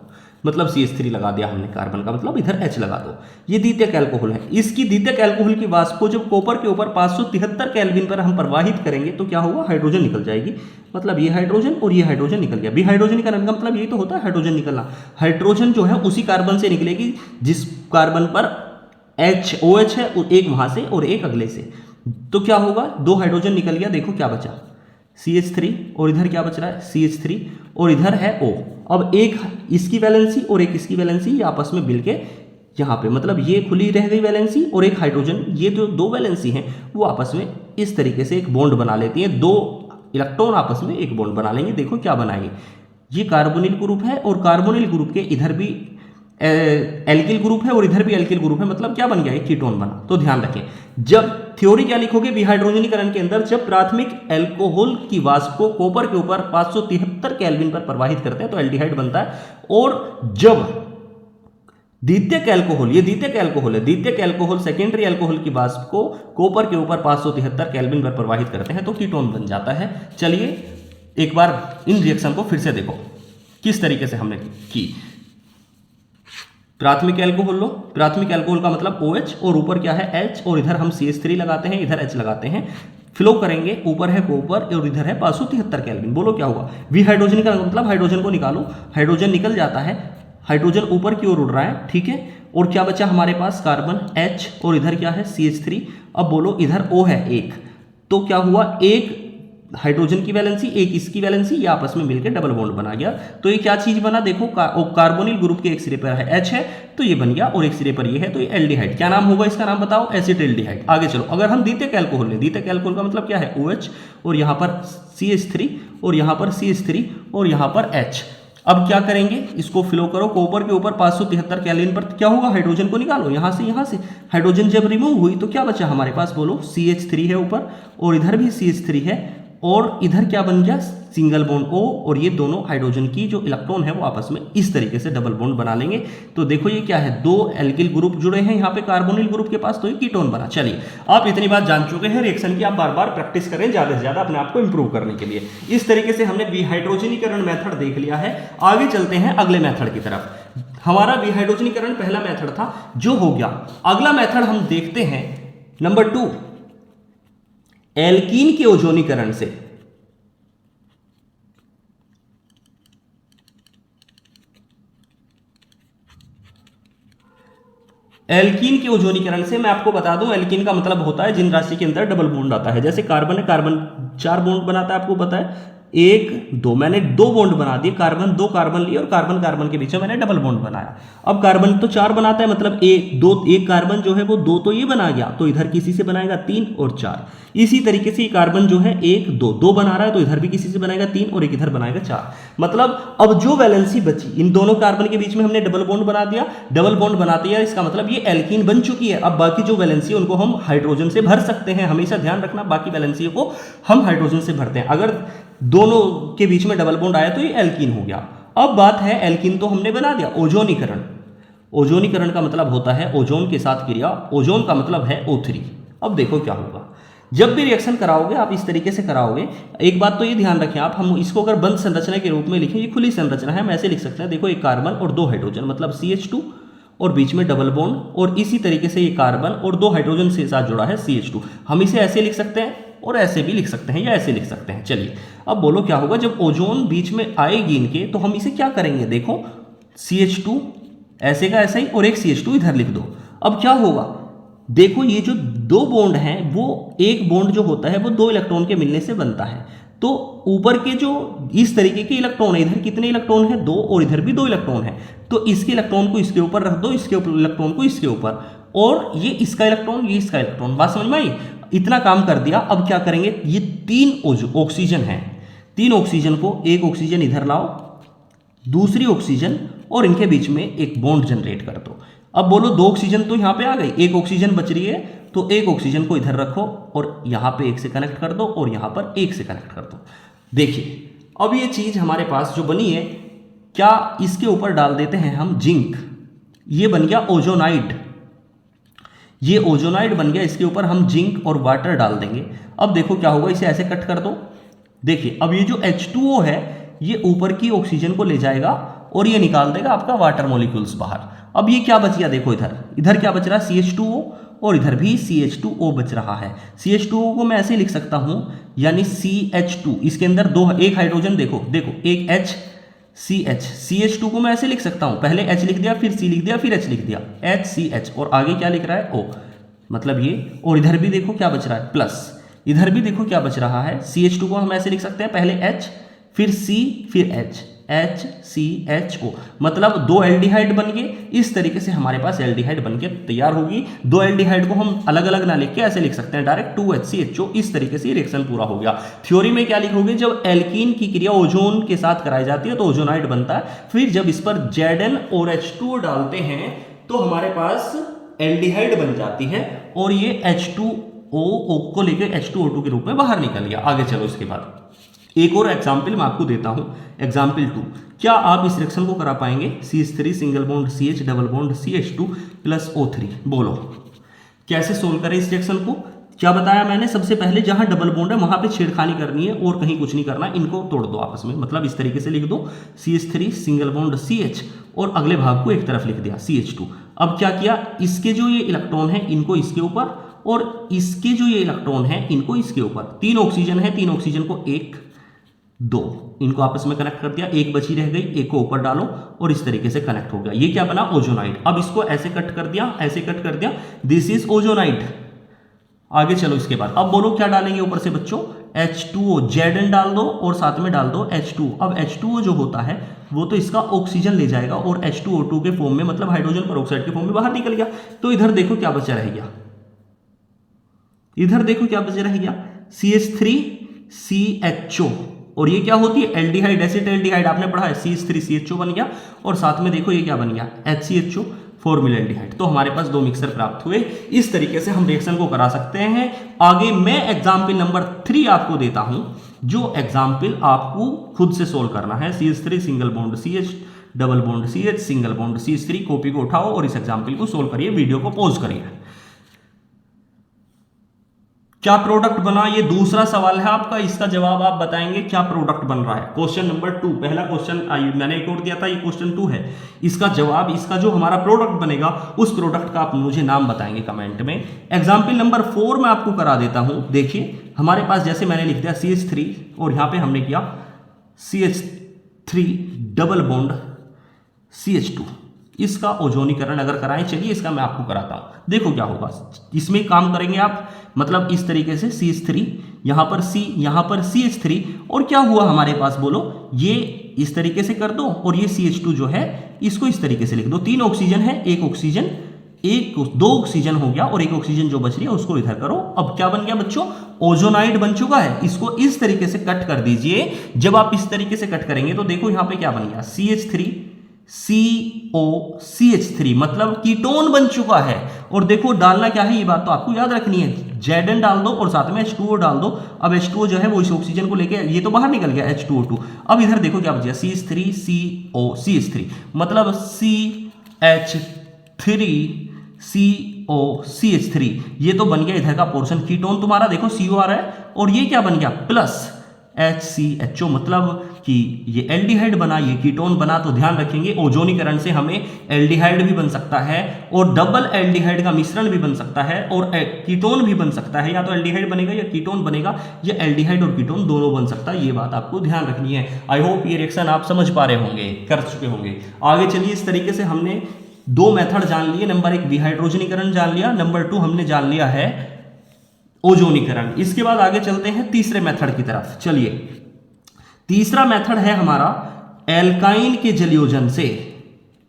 मतलब CH3 लगा दिया हमने, कार्बन का मतलब इधर H लगा दो, ये द्वितीयक अल्कोहल है। इसकी द्वितीयक अल्कोहल की वाष्प को जब कॉपर के ऊपर 573 केल्विन पर हम प्रवाहित करेंगे तो क्या होगा, हाइड्रोजन निकल जाएगी। मतलब ये हाइड्रोजन और ये हाइड्रोजन निकल गया। विहाइड्रोजनीकरण का मतलब यही तो होता है, हाइड्रोजन निकलना। हाइड्रोजन जो है उसी कार्बन से निकलेगी जिस कार्बन पर OH है, एक वहां से और एक अगले से। तो क्या होगा, 2 हाइड्रोजन निकल गया, देखो क्या बचा CH3 और इधर क्या बच रहा है CH3 और इधर है O। अब एक इसकी वैलेंसी और एक इसकी वैलेंसी ये आपस में मिलके यहाँ पे, मतलब ये खुली रह गई वैलेंसी और एक हाइड्रोजन, ये जो 2 वैलेंसी हैं वो आपस में इस तरीके से एक बॉन्ड बना लेती हैं। 2 इलेक्ट्रॉन आपस में एक बॉन्ड बना लेंगे। देखो क्या बनाएंगे, ये कार्बोनिल ग्रुप है और कार्बोनिल ग्रुप के इधर भी एल्किल ग्रुप है और इधर भी एल्किल ग्रुप है, मतलब क्या बन गया, एक कीटोन बना। तो ध्यान रखें, जब थ्योरी क्या लिखोगे विहाइड्रोजनीकरण के अंदर, जब प्राथमिक एल्कोहल की वाष्प को कॉपर के ऊपर 573 केल्विन पर प्रवाहित करते हैं तो एल्डिहाइड बनता है। और जब द्वितीयक एल्कोहल, ये द्वितीयक एल्कोहल है, द्वितीयक एल्कोहल सेकेंडरी एल्कोहल की वाष्प को कॉपर के ऊपर 573 केल्विन पर प्रवाहित करते हैं तो कीटोन बन जाता है। चलिए एक बार इन रिएक्शन को फिर से देखो किस तरीके से हमने की। प्राथमिक एल्कोहल लो, प्राथमिक एल्कोहल का मतलब OH और ऊपर क्या है H और इधर हम CH3 लगाते हैं, इधर H लगाते हैं, फ्लो करेंगे, ऊपर है कॉपर और इधर है 573 केल्विन। बोलो क्या होगा, विहाइड्रोजन का मतलब हाइड्रोजन को निकालो, हाइड्रोजन निकल जाता है, हाइड्रोजन ऊपर की ओर उड़ रहा है, ठीक है। और क्या बचा हमारे पास, कार्बन H और इधर क्या है CH3। अब बोलो इधर O है एक, तो क्या हुआ, एक हाइड्रोजन की वैलेंसी, एक इसकी वैलेंसी, ये आपस में मिलकर डबल बॉन्ड बना गया। तो ये क्या चीज बना, देखो कार्बोनिल ग्रुप के एक सिरे पर है H है तो ये बन गया, और एक सिरे पर ये है तो ये एल्डिहाइड। क्या नाम होगा इसका, नाम बताओ, एसिटिल्डिहाइड। आगे चलो, अगर हम द्वितीयक अल्कोहल लें, द्वितीयक अल्कोहल का मतलब क्या है, OH और यहाँ पर CH3 और यहाँ पर CH3 और यहाँ पर H। अब क्या करेंगे, इसको फ्लो करो, कॉपर के ऊपर 573 केल्विन पर क्या होगा, हाइड्रोजन को निकालो यहाँ से हाइड्रोजन जब रिमूव हुई तो क्या बचा हमारे पास, बोलो, CH3 है ऊपर और इधर भी CH3 है और इधर क्या बन गया, सिंगल बॉन्ड O, और ये दोनों हाइड्रोजन की जो इलेक्ट्रॉन है वो आपस में इस तरीके से डबल बॉन्ड बना लेंगे। तो देखो ये क्या है, दो एल्किल ग्रुप जुड़े हैं यहाँ पे कार्बोनिल ग्रुप के पास, तो ये कीटोन बना। चलिए आप इतनी बात जान चुके हैं रिएक्शन की, आप बार बार प्रैक्टिस करें ज्यादा से ज्यादा अपने आप को इंप्रूव करने के लिए। इस तरीके से हमने विहाइड्रोजनीकरण मेथड देख लिया है। आगे चलते हैं अगले मेथड की तरफ। हमारा विहाइड्रोजनीकरण पहला मेथड था जो हो गया। अगला मेथड हम देखते हैं नंबर 2, एल्कीन के ओजोनीकरण से। एल्कीन के ओजोनीकरण से मैं आपको बता दूं, एल्कीन का मतलब होता है जिन राशि के अंदर डबल बॉन्ड आता है। जैसे कार्बन है, कार्बन 4 बॉन्ड बनाता है, आपको पता है, 1 2, मैंने 2 बॉन्ड बना दिए, कार्बन 2 कार्बन लिए और कार्बन कार्बन के बीच में मैंने डबल बॉन्ड बनाया। अब कार्बन तो 4 बनाता है, मतलब एक कार्बन जो है वो 2 तो ये बना गया, तो इधर किसी से बनाएगा 3 और 4। इसी तरीके से कार्बन जो है 1 2 बना रहा है, तो इधर भी किसी से बनाएगा 3 और एक इधर बनाएगा 4। मतलब अब जो वैलेंसी बची, इन दोनों कार्बन के बीच में हमने डबल बॉन्ड बना दिया। डबल बॉन्ड बनाते हैं, इसका मतलब ये एल्कीन बन चुकी है। अब बाकी जो वैलेंसी उनको हम हाइड्रोजन से भर सकते हैं। हमेशा ध्यान रखना, बाकी वैलेंसियों को हम हाइड्रोजन से भरते हैं। अगर दोनों के बीच में डबल बॉन्ड आया तो ये एल्कीन हो गया। अब बात है, एल्कीन तो हमने बना दिया, ओजोनीकरण। ओजोनीकरण का मतलब होता है ओजोन के साथ क्रिया, ओजोन का मतलब है O3। अब देखो क्या होगा, जब भी रिएक्शन कराओगे आप इस तरीके से कराओगे। एक बात तो ये ध्यान रखें आप, हम इसको अगर बंद संरचना के रूप में लिखें, ये खुली संरचना है, हम ऐसे लिख सकते हैं, देखो एक कार्बन और 2 हाइड्रोजन, मतलब CH2 और बीच में डबल बॉन्ड, और इसी तरीके से ये कार्बन और 2 हाइड्रोजन से साथ जुड़ा है CH2। हम इसे ऐसे लिख सकते हैं और ऐसे भी लिख सकते हैं या ऐसे लिख सकते हैं। चलिए अब बोलो क्या होगा, जब ओजोन बीच में आएगी इनके, तो हम इसे क्या करेंगे, देखो CH2 ऐसे का ऐसा ही और एक CH2 इधर लिख दो। अब क्या होगा, देखो ये जो 2 बॉन्ड हैं, वो एक बॉन्ड जो होता है वो 2 इलेक्ट्रॉन के मिलने से बनता है। तो ऊपर के जो इस तरीके के इलेक्ट्रॉन है, इधर कितने इलेक्ट्रॉन है, 2, और इधर भी 2 इलेक्ट्रॉन है, तो इसके इलेक्ट्रॉन को इसके ऊपर रख दो, इसके इलेक्ट्रॉन को इसके ऊपर, और ये इसका इलेक्ट्रॉन, ये इसका इलेक्ट्रॉन। बात समझ में आई? इतना काम कर दिया। अब क्या करेंगे, ये 3 ऑक्सीजन है, 3 ऑक्सीजन को, एक ऑक्सीजन इधर लाओ, दूसरी ऑक्सीजन, और इनके बीच में एक बॉन्ड जनरेट कर दो। अब बोलो 2 ऑक्सीजन तो यहां पे आ गई, एक ऑक्सीजन बच रही है, तो एक ऑक्सीजन को इधर रखो और यहां पे एक से कनेक्ट कर दो और यहां पर एक से कनेक्ट कर दो। देखिए अब ये चीज हमारे पास जो बनी है, क्या इसके ऊपर डाल देते हैं हम जिंक, ये बन गया ओजोनाइड। ये ओजोनाइड बन गया, इसके ऊपर हम जिंक और वाटर डाल देंगे। अब देखो क्या होगा, इसे ऐसे कट कर दो। देखिए अब ये जो H2O है, ये ऊपर की ऑक्सीजन को ले जाएगा और ये निकाल देगा आपका वाटर मॉलिक्यूल्स बाहर। अब ये क्या बच गया, देखो इधर क्या बच रहा है, CH2O, और इधर भी CH2O बच रहा है। CH2O को मैं ऐसे लिख सकता हूं, यानी CH2, इसके अंदर 2, एक हाइड्रोजन, देखो एक H CH, CH2 को मैं ऐसे लिख सकता हूं, पहले H लिख दिया, फिर C लिख दिया, फिर H लिख दिया, HCH, और आगे क्या लिख रहा है, O, मतलब ये। और इधर भी देखो क्या बच रहा है, प्लस, इधर भी देखो क्या बच रहा है, CH2 को हम ऐसे लिख सकते हैं, पहले H फिर C फिर H, HCHO, मतलब 2 एल्डिहाइड बन गए। इस तरीके से हमारे पास एल्डिहाइड बनके तैयार होगी। 2 एल्डिहाइड को हम अलग अलग ना लिख के ऐसे लिख सकते हैं डायरेक्ट 2HCHO। इस तरीके से रिएक्शन पूरा हो गया। थ्योरी में क्या लिखोगे, जब एल्कीन की क्रिया ओजोन के साथ कराई जाती है तो ओजोनाइड बनता है, फिर जब इस पर Zn और H2O डालते हैं तो हमारे पास एल्डिहाइड बन जाती है, और ये H2O को लेकर H2O2 के रूप में बाहर निकल गया। आगे चलो, इसके बाद एक और एग्जाम्पल मैं आपको देता हूं, एग्जाम्पल 2। क्या आप इस रिएक्शन को करा पाएंगे, CH3 single bond CH double bond CH2 plus O3। बोलो कैसे सोल्व करें इस रिएक्शन को। क्या बताया मैंने, सबसे पहले जहां डबल बॉन्ड है वहां पे छेड़खानी करनी है और कहीं कुछ नहीं करना, इनको तोड़ दो आपस में। मतलब इस तरीके से लिख दो CH3 सिंगल बॉन्ड CH, और अगले भाग को एक तरफ लिख दिया CH2। अब क्या किया, इसके जो ये इलेक्ट्रॉन है इनको इसके ऊपर, और इसके जो ये इलेक्ट्रॉन है इनको इसके ऊपर। 3 ऑक्सीजन है, 3 ऑक्सीजन को 1 2 इनको आपस में कनेक्ट कर दिया, एक बची रह गई, एक को ऊपर डालो और इस तरीके से कनेक्ट हो गया। ये क्या बना, ओजोनाइड। अब इसको ऐसे कट कर दिया, ऐसे कट कर दिया, दिस इज ओजोनाइड। आगे चलो इसके बाद, अब बोलो क्या डालेंगे ऊपर से बच्चों, H2O, Zn डाल दो और साथ में डाल दो H2O। अब H2O जो होता है वो तो इसका ऑक्सीजन ले जाएगा और H2O2 के फॉर्म में, मतलब हाइड्रोजन पेरोक्साइड के फॉर्म में बाहर निकल गया। तो इधर देखो क्या बचा रह गया, इधर देखो क्या बचा रह गया, CH3CHO। और ये क्या होती है, एल्डिहाइड, एसिटाल्डिहाइड आपने पढ़ा है, CH3CHO बन गया और साथ में देखो ये क्या बन गया, HCHO फॉर्मिल्डिहाइड। तो हमारे पास 2 मिक्सर प्राप्त हुए। इस तरीके से हम रिएक्शन को करा सकते हैं। आगे मैं एग्जाम्पल नंबर 3 आपको देता हूं, जो एग्जाम्पल आपको खुद से सोल्व करना है। CH3 single bond CH, double bond CH, single bond CH3। Copy को उठाओ और इस एग्जाम्पल को सोल्व करिए, वीडियो को पॉज करिए। क्या प्रोडक्ट बना, ये दूसरा सवाल है आपका, इसका जवाब आप बताएंगे क्या प्रोडक्ट बन रहा है। क्वेश्चन नंबर 2, पहला क्वेश्चन मैंने एक और दिया था, ये क्वेश्चन 2 है। इसका जवाब, इसका जो हमारा प्रोडक्ट बनेगा उस प्रोडक्ट का आप मुझे नाम बताएंगे कमेंट में। एग्जाम्पल नंबर 4 मैं आपको करा देता हूं। देखिए हमारे पास जैसे मैंने लिख दिया CH3 और यहां पे हमने किया CH3 डबल बॉन्ड CH2। इसका ओजोनीकरण अगर कराएं, चलिए इसका मैं आपको कराता हूं। देखो क्या होगा, इसमें काम करेंगे आप, मतलब इस तरीके से CH3, यहां पर C, यहां पर CH3, और क्या हुआ हमारे पास बोलो, ये इस तरीके से कर दो और ये CH2 जो है इसको इस तरीके से लिख दो। 3 ऑक्सीजन है, 1 ऑक्सीजन, 2 ऑक्सीजन हो गया और 1 ऑक्सीजन जो बच रही है उसको इधर करो। अब क्या बन गया बच्चों, ओजोनाइड बन चुका है। इसको इस तरीके से कट कर दीजिए। जब आप इस तरीके से कट करेंगे तो देखो यहां पे क्या बन गया, CH3COCH3, मतलब कीटोन बन चुका है। और देखो डालना क्या है, ये बात तो आपको याद रखनी है, Zn डाल दो और साथ में H2O डाल दो। अब H2O जो है वो इस ऑक्सीजन को लेके, ये तो बाहर निकल गया H2O2। अब इधर देखो क्या बचा, CH3COCH3, मतलब CH3COCH3, ये तो बन गया इधर का पोर्शन। कीटोन तुम्हारा देखो CO आ रहा है और ये क्या बन गया, प्लस HCHO, मतलब कि ये एल्डिहाइड बना, ये कीटोन बना। तो ध्यान रखेंगे ओजोनीकरण से हमें एल्डिहाइड भी बन सकता है और डबल एल्डिहाइड का मिश्रण भी बन सकता है और कीटोन भी बन सकता है। या तो एल्डिहाइड बनेगा या कीटोन बनेगा, या एल्डिहाइड और कीटोन दोनों बन सकता है। ये बात आपको ध्यान रखनी है। आई होप ये रिएक्शन आप समझ पा रहे होंगे, कर चुके होंगे। आगे चलिए, इस तरीके से हमने 2 मेथड जान लिए। नंबर 1 विहाइड्रोजनीकरण जान लिया, नंबर 2 हमने जान लिया है ओजोनीकरण। इसके बाद आगे चलते हैं तीसरे मेथड की तरफ। चलिए, तीसरा मेथड है हमारा एल्काइन के जलयोजन से।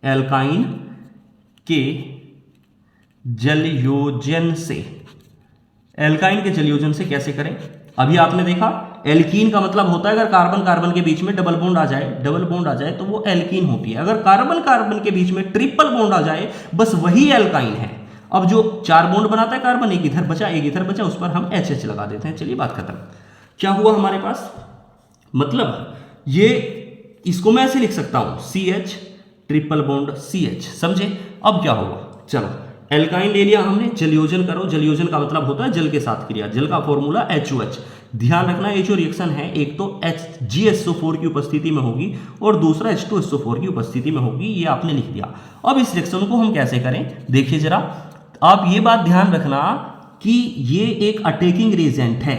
एल्काइन के जलयोजन से, एल्काइन के जलयोजन से कैसे करें। अभी आपने देखा एल्कीन का मतलब होता है अगर कार्बन कार्बन के बीच में डबल बॉन्ड आ जाए, डबल बॉन्ड आ जाए तो वो एल्कीन होती है। अगर कार्बन कार्बन के बीच में ट्रिपल बॉन्ड आ जाए, बस वही एल्काइन है। अब जो 4 बॉन्ड बनाता है कार्बन, एक इधर बचा एक इधर बचा, उस पर हम HH लगा देते हैं। चलिए बात खत्म। क्या हुआ हमारे पास, मतलब ये, इसको मैं ऐसे लिख सकता हूं CH ट्रिपल बॉन्ड CH, समझे। अब क्या होगा, चलो एल्काइन ले लिया हमने, जलयोजन करो। जलयोजन का मतलब होता है जल के साथ क्रिया, जल का फॉर्मूला HOH। ध्यान रखना, ये जो रिएक्शन है एक तो HgSO4 की उपस्थिति में होगी और दूसरा H2SO4 की उपस्थिति में होगी, ये आपने लिख दिया। अब इस रिएक्शन को हम कैसे करें, देखिए जरा आप ये बात ध्यान रखना कि ये एक अटैकिंग रिएजेंट है।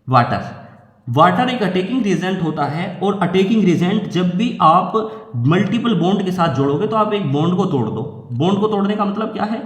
वाटर एक अटैकिंग रिएजेंट होता है और अटैकिंग रिएजेंट जब भी आप मल्टीपल बॉन्ड के साथ जोड़ोगे तो आप एक बॉन्ड को तोड़ दो। बॉन्ड को तोड़ने का मतलब क्या है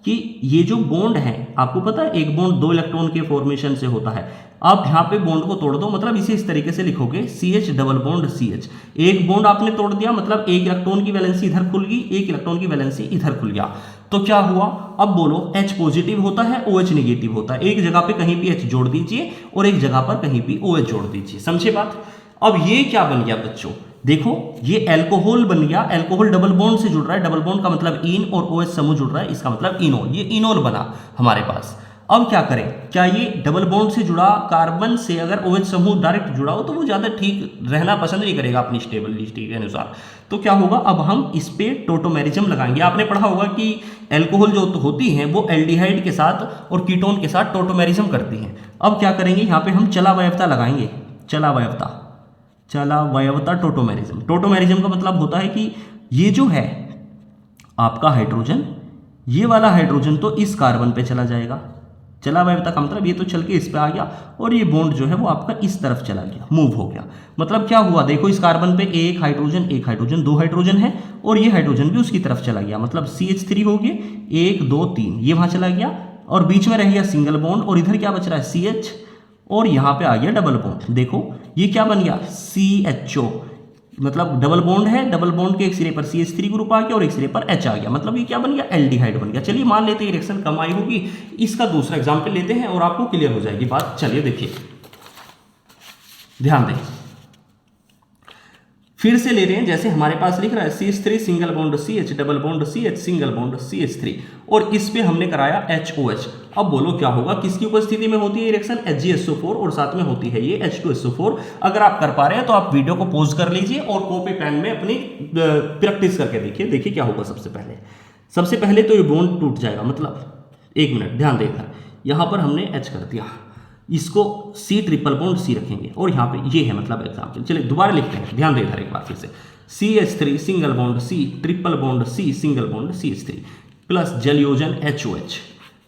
कि ये जो बॉन्ड है, आपको पता है एक बॉन्ड 2 इलेक्ट्रॉन के फॉर्मेशन से होता है। आप यहाँ पे बॉन्ड को तोड़ दो, मतलब इसे इस तरीके से लिखोगे CH डबल बॉन्ड CH। एक बॉन्ड आपने तोड़ दिया, मतलब 1 इलेक्ट्रॉन की वैलेंसी इधर खुल गई, 1 इलेक्ट्रॉन की वैलेंसी इधर खुल गया। तो क्या हुआ, अब बोलो H पॉजिटिव होता है, OH नेगेटिव होता है। एक जगह पे कहीं भी H जोड़ दीजिए और एक जगह पर कहीं भी OH जोड़ दीजिए, समझे बात। अब ये क्या बन गया बच्चों, देखो ये एल्कोहल बन गया। एल्कोहल डबल बॉन्ड से जुड़ रहा है, डबल बॉन्ड का मतलब इन और OH समूह जुड़ रहा है, इसका मतलब इनोल। ये इनोल बना हमारे पास। अब क्या करें, क्या ये डबल बॉन्ड से जुड़ा कार्बन से अगर OH समूह डायरेक्ट जुड़ा हो तो वो ज़्यादा ठीक रहना पसंद नहीं करेगा अपनी स्टेबिलिटी के अनुसार। तो क्या होगा, अब हम इस पे टोटोमेरिज्म लगाएंगे। आपने पढ़ा होगा कि एल्कोहल जो होती हैं वो एल्डिहाइड के साथ और कीटोन के साथ टोटोमेरिज्म करती हैं। अब क्या करेंगे, यहाँ पे हम चलावयवता लगाएंगे। चलावयवता टोटोमेरिज्म। टोटोमेरिज्म का मतलब होता है कि ये जो है आपका हाइड्रोजन, ये वाला हाइड्रोजन तो इस कार्बन पे चला जाएगा। चलावयवता का मतलब ये तो चल के इस पे आ गया और ये बॉन्ड जो है वो आपका इस तरफ चला गया, मूव हो गया। मतलब क्या हुआ, देखो इस कार्बन पे एक हाइड्रोजन 2 हाइड्रोजन है और ये हाइड्रोजन भी उसकी तरफ चला गया। मतलब CH3 हो गए 1 2 3, ये वहां चला गया और बीच में रह गया सिंगल बॉन्ड और इधर क्या बच रहा है CH और यहाँ पे आ गया डबल बॉन्ड। देखो ये क्या बन गया, CHO, मतलब डबल बॉन्ड है, डबल बॉन्ड के एक सिरे पर CH3 ग्रुप आ गया और एक सिरे पर H आ गया, मतलब ये क्या बन गया, एल्डिहाइड बन गया। चलिए मान लेते हैं रिएक्शन कम आई होगी, इसका दूसरा एग्जाम्पल लेते हैं और आपको क्लियर हो जाएगी बात। चलिए देखिए, ध्यान दें, फिर से ले रहे हैं, जैसे हमारे पास लिख रहा है CH3 single bond CH, double bond CH, single bond CH3, और इस पे हमने कराया HOH। अब बोलो क्या होगा, किसकी उपस्थिति में होती है रिएक्शन, HgSO4 और साथ में होती है ये H2SO4। अगर आप कर पा रहे हैं तो आप वीडियो को पॉज कर लीजिए और कॉपी पेन में अपनी प्रैक्टिस करके देखिए। देखिए क्या होगा, सबसे पहले तो ये बॉन्ड टूट जाएगा, मतलब एक मिनट ध्यान देकर, यहां पर हमने H कर दिया, इसको C ट्रिपल बॉन्ड C रखेंगे और यहाँ पे ये है मतलब एग्जाम्पल। चलिए दोबारा लिखते हैं, ध्यान देकर एक बार फिर से, CH3 single bond C triple bond C single bond CH3 plus जल योजन HOH।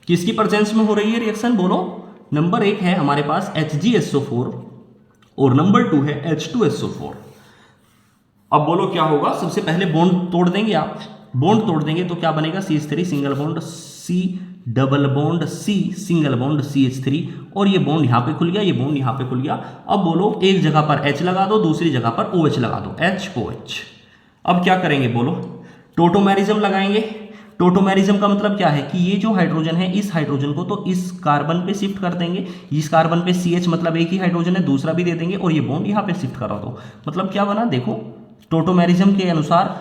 किसकी प्रेजेंस में हो रही है रिएक्शन, बोलो। नंबर 1 है हमारे पास HgSO4 और नंबर 2 है H2SO4। अब बोलो क्या होगा, सबसे पहले बॉन्ड तोड़ देंगे आप, बॉन्ड तोड़ देंगे तो क्या बनेगा, CH3 single bond C double bond C single bond CH3, और ये बॉन्ड यहाँ पे खुल गया, ये बॉन्ड यहाँ पे खुल गया। अब बोलो एक जगह पर H लगा दो, दूसरी जगह पर OH लगा दो, HOH। अब क्या करेंगे बोलो, टोटोमेरिज्म लगाएंगे। टोटोमेरिज्म का मतलब क्या है कि ये जो हाइड्रोजन है, इस हाइड्रोजन को तो इस कार्बन पे शिफ्ट कर देंगे, इस कार्बन पे CH मतलब एक ही हाइड्रोजन है, दूसरा भी दे देंगे और ये बॉन्ड यहाँ पे शिफ्ट करा दो। मतलब क्या बना, देखो टोटोमेरिज्म के अनुसार,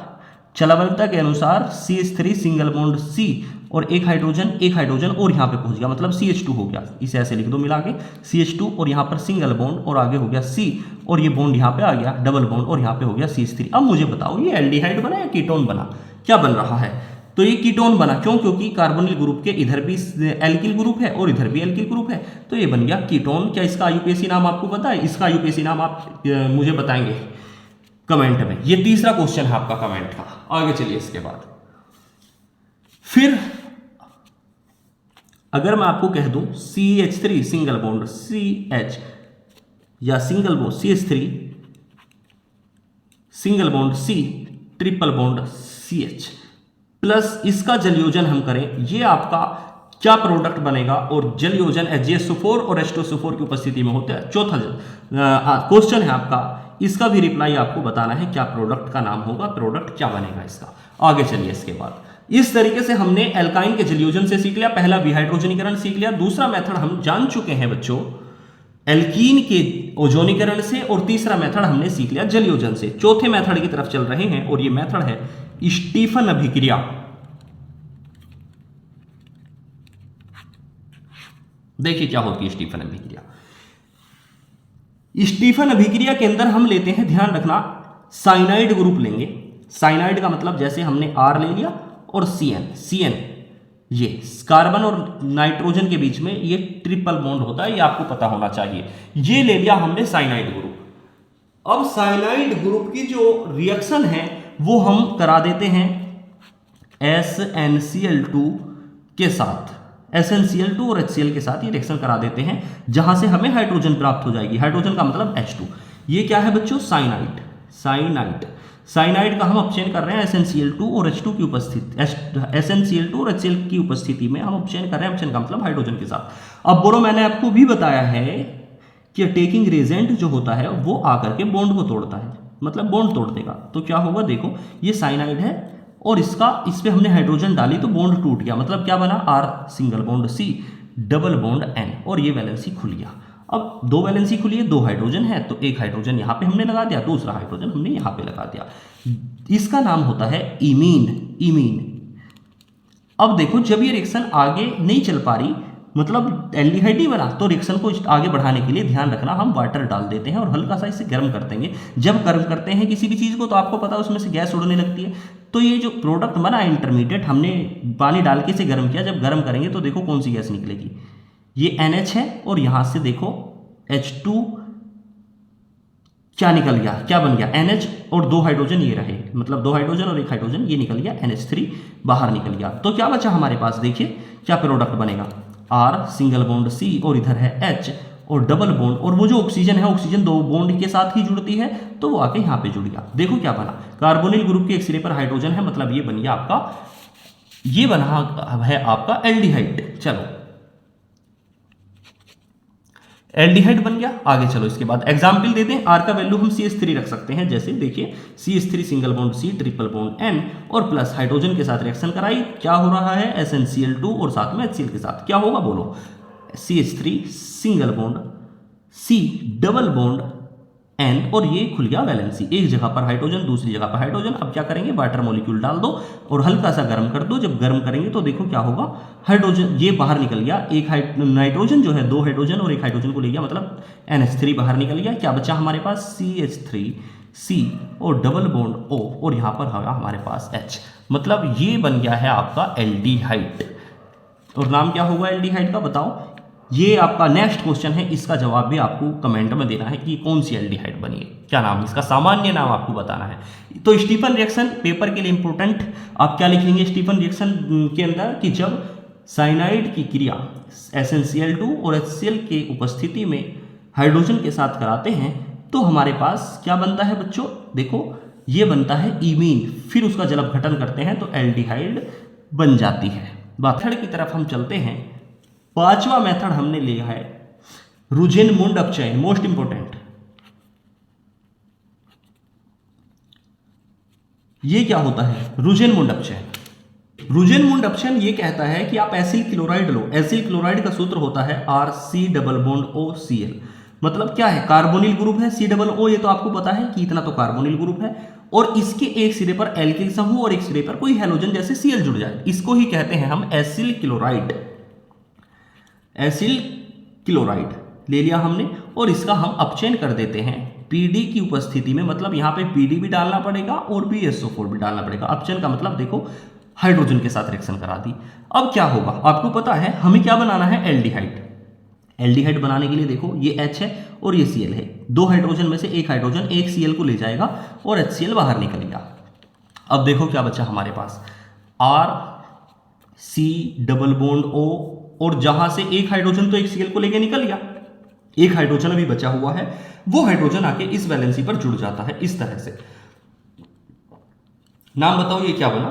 चलावलता के अनुसार CH3 सिंगल बॉन्ड C और एक हाइड्रोजन और यहाँ पे पहुंच गया, मतलब CH2 हो गया। इसे ऐसे लिख दो मिला के, CH2 और यहाँ पर सिंगल बॉन्ड और आगे हो गया C और ये बॉन्ड यहाँ पे आ गया डबल बॉन्ड और यहाँ पे हो गया CH3। अब मुझे बताओ ये एल्डिहाइड बना या कीटोन बना, क्या बन रहा है, तो ये कीटोन बना। क्यों, क्योंकि कार्बोनिल ग्रुप के इधर भी एल्किल ग्रुप है और इधर भी एल्किल ग्रुप है, तो ये बन गया कीटोन। क्या इसका IUPAC नाम आपको पता है, इसका IUPAC नाम आप मुझे बताएंगे कमेंट में। ये तीसरा क्वेश्चन है आपका कमेंट का। आगे चलिए, इसके बाद फिर अगर मैं आपको कह दूं CH3 सिंगल बॉन्ड CH या single bond CH3 single bond C triple bond CH plus इसका जल योजन हम करें, ये आपका क्या प्रोडक्ट बनेगा, और जल योजन HgSO4 और H2SO4 की उपस्थिति में होते हैं। चौथा क्वेश्चन है आपका, इसका भी रिप्लाई आपको बताना है, क्या प्रोडक्ट का नाम होगा, प्रोडक्ट क्या बनेगा इसका। आगे चलिए, इसके बाद इस तरीके से हमने एल्काइन के जलयोजन से सीख लिया, पहला विहाइड्रोजनीकरण सीख लिया, दूसरा मेथड हम जान चुके हैं बच्चों एल्कीन के ओजोनीकरण से, और तीसरा मेथड हमने सीख लिया जलयोजन से। चौथे मेथड की तरफ चल रहे हैं और ये मेथड है स्टीफन अभिक्रिया। देखिए क्या होती है स्टीफन अभिक्रिया। स्टीफन अभिक्रिया के अंदर हम लेते हैं, ध्यान रखना, साइनाइड ग्रुप लेंगे। साइनाइड का मतलब जैसे हमने R ले लिया और CN, ये कार्बन और नाइट्रोजन के बीच में ये ट्रिपल बॉन्ड होता है, ये आपको पता होना चाहिए। ये ले लिया हमने साइनाइड ग्रुप। अब साइनाइड ग्रुप की जो रिएक्शन है वो हम करा देते हैं SnCl2 के साथ, SnCl2 और HCl के साथ ये रिएक्शन करा देते हैं, जहां से हमें हाइड्रोजन प्राप्त हो जाएगी। हाइड्रोजन का मतलब H2। ये क्या है बच्चों, साइनाइड का हम अपचयन कर रहे हैं SnCl2 और H2 की उपस्थिति, SnCl2 और HCl की उपस्थिति में हम अपचयन कर रहे हैं, अपचयन का मतलब हाइड्रोजन के साथ। अब बोलो, मैंने आपको भी बताया है कि टेकिंग रेजेंट जो होता है वो आकर के बॉन्ड को तोड़ता है, मतलब बॉन्ड तोड़ देगा। तो क्या होगा, देखो ये साइनाइड है और इस पे हमने हाइड्रोजन डाली तो बॉन्ड टूट गया, मतलब क्या बना, R single bond C double bond N और ये वैलेंसी खुल गया। अब दो वैलेंसी खुली है, दो हाइड्रोजन है, तो एक हाइड्रोजन यहाँ पे हमने लगा दिया, दूसरा हाइड्रोजन हमने यहाँ पे लगा दिया। इसका नाम होता है इमीन। अब देखो, जब ये रिएक्शन आगे नहीं चल पा रही, मतलब एल्डिहाइड ही बना, तो रिएक्शन को आगे बढ़ाने के लिए ध्यान रखना, हम वाटर डाल देते हैं और हल्का सा इसे गर्म कर देंगे। जब गर्म करते हैं किसी भी चीज़ को, तो आपको पता है उसमें से गैस उड़ने लगती है। तो ये जो प्रोडक्ट बना इंटरमीडिएट, हमने पानी डाल के इसे गर्म किया, जब गर्म करेंगे तो देखो कौन सी गैस निकलेगी, ये NH है और यहां से देखो H2 क्या निकल गया, क्या बन गया, NH और दो हाइड्रोजन ये रहे, मतलब दो हाइड्रोजन और एक हाइड्रोजन ये निकल गया, NH3 बाहर निकल गया। तो क्या बचा हमारे पास, देखिए क्या प्रोडक्ट बनेगा, R सिंगल बॉन्ड C और इधर है H और डबल बॉन्ड, और वो जो ऑक्सीजन है, ऑक्सीजन दो बॉन्ड के साथ ही जुड़ती है, तो वो आके यहाँ पे जुड़ गया। देखो क्या बना, कार्बोनिल ग्रुप के एक सिरे पर हाइड्रोजन है, मतलब ये बन गया आपका, ये बना है आपका एल्डिहाइड। चलो एल्डिहाइड बन गया। आगे चलो इसके बाद एग्जाम्पल देते हैं। आर का वैल्यू हम CH3 रख सकते हैं, जैसे देखिए CH3 single bond C triple bond N और प्लस हाइड्रोजन के साथ रिएक्शन कराई, क्या हो रहा है SnCl2 और साथ में HCl के साथ क्या होगा बोलो, CH3 single bond C double bond N और ये खुल गया वैलेंसी, एक जगह पर हाइड्रोजन दूसरी जगह पर हाइड्रोजन। अब क्या करेंगे, वाटर मॉलिक्यूल डाल दो और हल्का सा गर्म कर दो। जब गर्म करेंगे तो देखो क्या होगा, हाइड्रोजन ये बाहर निकल गया, एक नाइट्रोजन जो है 2 हाइड्रोजन और एक हाइड्रोजन को ले गया, मतलब NH3 बाहर निकल गया। क्या बचा हमारे पास CH3C और डबल बॉन्ड O और यहाँ पर होगा हमारे पास H, मतलब ये बन गया है आपका एल्डिहाइड। और नाम क्या होगा एल्डिहाइड का बताओ, ये आपका नेक्स्ट क्वेश्चन है, इसका जवाब भी आपको कमेंट में देना है कि कौन सी एल्डिहाइड बनी है, क्या नाम, इसका सामान्य नाम आपको बताना है। तो स्टीफन रिएक्शन पेपर के लिए इंपॉर्टेंट, आप क्या लिखेंगे स्टीफन रिएक्शन के अंदर कि जब साइनाइड की क्रिया SnCl2 और HCl के उपस्थिति में हाइड्रोजन के साथ कराते हैं तो हमारे पास क्या बनता है बच्चों, देखो ये बनता है इमीन, फिर उसका जल अपघटन करते हैं तो एल्डिहाइड बन जाती है। मेथड की तरफ हम चलते हैं। पांचवा मेथड हमने लिया है रूजेनमुंड अपचयन, मोस्ट इंपोर्टेंट। ये क्या होता है रूजेनमुंड अपचयन। रूजेनमुंड अपचयन ये कहता है कि आप एसिल क्लोराइड लो, एसिल क्लोराइड का सूत्र होता है RC डबल बॉन्ड OCl, मतलब क्या है कार्बोनिल ग्रुप है C डबल O, ये तो आपको पता है कि इतना तो कार्बोनिल ग्रुप है, और इसके एक सिरे पर एल्किल समूह और एक सिरे पर कोई हैलोजन जैसे Cl जुड़ जाए, इसको ही कहते हैं हम एसिल क्लोराइड। एसिल क्लोराइड ले लिया हमने और इसका हम अपचयन कर देते हैं PD की उपस्थिति में, मतलब यहाँ पे PD भी डालना पड़ेगा और BSO4 भी डालना पड़ेगा। अपचयन का मतलब देखो हाइड्रोजन के साथ रिएक्शन करा दी। अब क्या होगा आपको पता है, हमें क्या बनाना है एल्डिहाइड। एल्डिहाइड बनाने के लिए देखो ये H है और ये Cl है, 2 हाइड्रोजन में से एक हाइड्रोजन एक Cl को ले जाएगा और HCl बाहर निकल गया। अब देखो क्या बचा हमारे पास RC डबल बॉन्ड O, और जहां से एक हाइड्रोजन तो एक Cl को लेके निकल गया, एक हाइड्रोजन अभी बचा हुआ है, वो हाइड्रोजन आके इस वैलेंसी पर जुड़ जाता है इस तरह से। नाम बताओ ये क्या बना,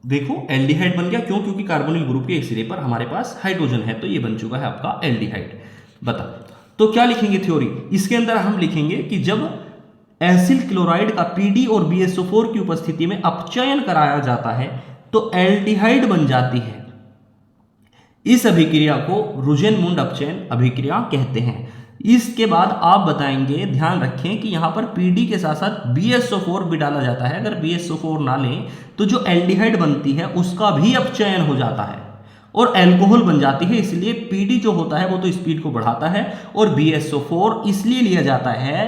देखो एल्डिहाइड बन गया, क्यों, क्योंकि कार्बोनिल ग्रुप के एक सिरे पर हमारे पास हाइड्रोजन है, तो ये बन चुका है आपका एल्डिहाइड। बता तो क्या लिखेंगे थ्योरी, इसके अंदर हम लिखेंगे कि जब एसिल क्लोराइड का PD और BSO4 की उपस्थिति में अपचयन कराया जाता है तो एल्डिहाइड बन जाती है। इस अभिक्रिया को रूजेनमुंड अपचयन अभिक्रिया कहते हैं। इसके बाद आप बताएंगे, ध्यान रखें कि यहां पर PD के साथ साथ BSO4 भी डाला जाता है। अगर BSO4 ना लें तो जो एल्डिहाइड बनती है उसका भी अपचयन हो जाता है और अल्कोहल बन जाती है। इसलिए PD जो होता है वो तो स्पीड को बढ़ाता है और BSO4 इसलिए लिया जाता है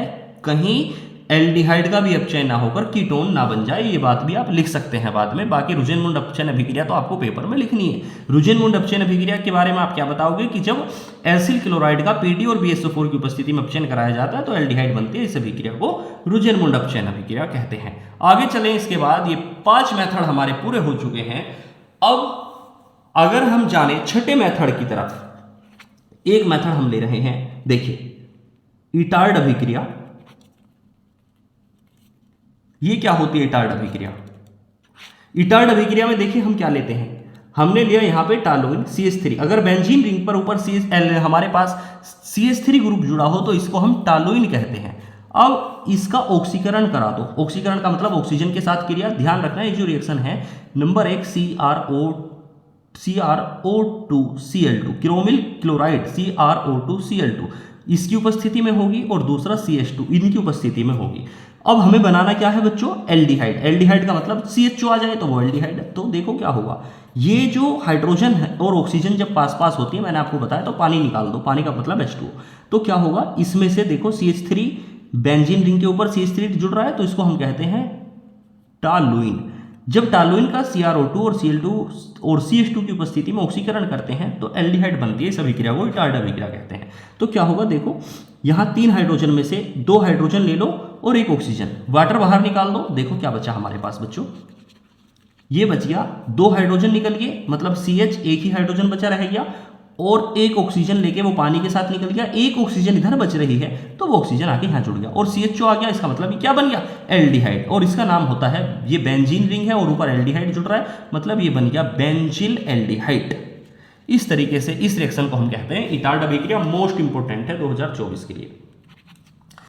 कहीं एल्डिहाइड का भी अपचयन ना होकर कीटोन ना बन जाए। ये बात भी आप लिख सकते हैं बाद में। बाकी रूजेनमुंड अपचयन अभिक्रिया तो आपको पेपर में लिखनी है। रूजेनमुंड अपचयन अभिक्रिया के बारे में आप क्या बताओगे कि जब एसिल क्लोराइड का PD और BSO4 की उपस्थिति में अपचयन कराया जाता है तो एल्डिहाइड बनती है। इस अभिक्रिया को रूजेनमुंड अपचयन अभिक्रिया कहते हैं। आगे चलें, इसके बाद ये 5 मेथड हमारे पूरे हो चुके हैं। अब अगर हम जाने छठे मेथड की तरफ, एक मेथड हम ले रहे हैं, देखिए इटार्ड अभिक्रिया। ये क्या होती है इटार्ड अभिक्रिया। इटार्ड अभिक्रिया में देखिए हम क्या लेते हैं, हमने लिया यहाँ पे टालुइन CH3। अगर बेंजीन रिंग पर ऊपर हमारे पास CH3 ग्रुप जुड़ा हो तो इसको हम टालुइन कहते हैं। अब इसका ऑक्सीकरण करा दो। ऑक्सीकरण का मतलब ऑक्सीजन के साथ क्रिया। ध्यान रखना ये जो रिएक्शन है, number 1 CrO2Cl2 chromyl chloride CrO2Cl2 इसकी उपस्थिति में होगी और दूसरा CH2 इनकी उपस्थिति में होगी। अब हमें बनाना क्या है बच्चों, एल्डिहाइड। एल्डिहाइड का मतलब CH2 आ जाए तो वो एल्डिहाइड है। तो देखो क्या होगा, ये जो हाइड्रोजन है और ऑक्सीजन जब पास पास होती है, मैंने आपको बताया, तो पानी निकाल दो, पानी का मतलब H2। तो क्या होगा, इसमें से देखो CH3 बेंजीन रिंग के ऊपर CH3 जुड़ रहा है तो इसको हम कहते हैं टालुइन। जब टालुइन का CrO2 और Cl2 और CH2 की उपस्थिति में ऑक्सीकरण करते हैं तो एल्डिहाइड बनती है। इस अभिक्रिया को इटार्ड अभिक्रिया कहते हैं। तो क्या होगा, देखो यहाँ 3 हाइड्रोजन में से 2 हाइड्रोजन ले लो और एक ऑक्सीजन, वाटर बाहर निकाल दो। देखो क्या बचा हमारे पास बच्चों, ये बच गया 2 हाइड्रोजन निकल गए, मतलब CH एक ही हाइड्रोजन बचा रह गया और एक ऑक्सीजन लेके वो पानी के साथ निकल गया। एक ऑक्सीजन इधर बच रही है तो वो ऑक्सीजन आके यहाँ जुड़ गया और CH2 आ गया। इसका मतलब ये क्या बन गया, एल्डिहाइड। और इसका नाम होता है, ये बेंजीन रिंग है और ऊपर एल्डिहाइड जुड़ रहा है, मतलब ये बन गया बेंजिल एल्डिहाइड। इस तरीके से इस रिएक्शन को हम कहते हैं इटाल्ड अभिक्रिया, मोस्ट इंपोर्टेंट है 2024 के लिए।